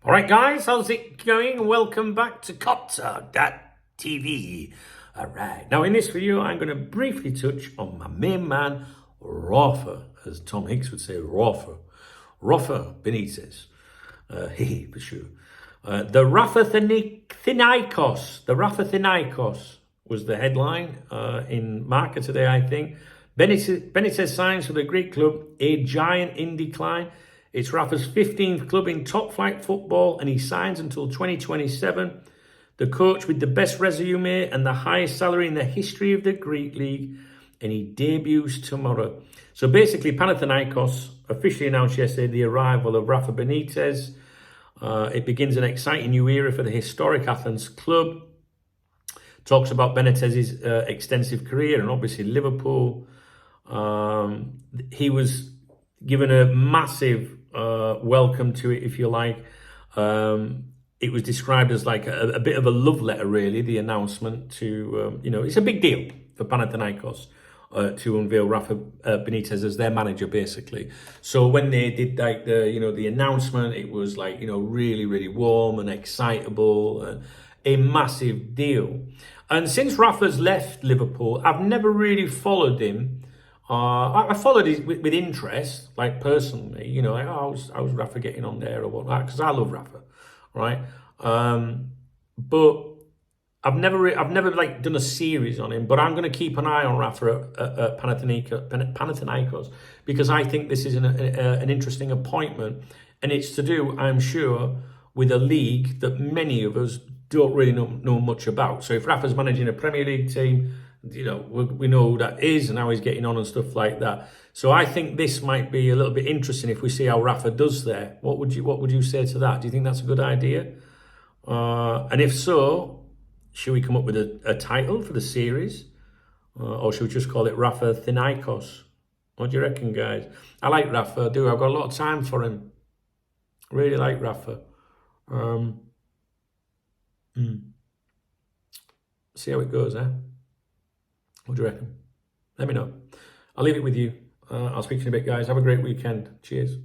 All right, guys, how's it going? Welcome back to Cotter.tv. All right, now in this video, I'm going to briefly touch on my main man, Rafa, as Tom Hicks would say, Rafa Benitez. For sure. The Rafathinaikos was the headline in Marca today, I think. Benitez signs for the Greek club, a giant in decline. It's Rafa's 15th club in top flight football, and he signs until 2027. The coach with the best resume and the highest salary in the history of the Greek league, and he debuts tomorrow. So basically, Panathinaikos officially announced yesterday the arrival of Rafa Benitez. It begins an exciting new era for the historic Athens club. Talks about Benitez's extensive career and obviously Liverpool. He was given a massive welcome to it, if you like. It was described as like a bit of a love letter, really, the announcement to, it's a big deal for Panathinaikos to unveil Rafa Benitez as their manager, basically. So when they did like the announcement, it was like, really, really warm and excitable, and a massive deal. And since Rafa's left Liverpool, I've never really followed him. I followed it with interest, like personally, like, how's Rafa getting on there or whatnot, because I love Rafa, right? But I've never like done a series on him, but I'm going to keep an eye on Rafa at Panathinaikos, because I think this is an interesting appointment, and it's to do, I'm sure, with a league that many of us don't really know much about. So if Rafa's managing a Premier League team, we know who that is and how he's getting on and stuff like that. So I think this might be a little bit interesting if we see how Rafa does there. What would you say to that? Do you think that's a good idea? And if so, should we come up with a title for the series? Or should we just call it Rafathinaikos? What do you reckon, guys? I like Rafa, I do. I've got a lot of time for him. I really like Rafa. See how it goes, eh? What do you reckon? Let me know. I'll leave it with you. I'll speak to you in a bit, guys. Have a great weekend. Cheers.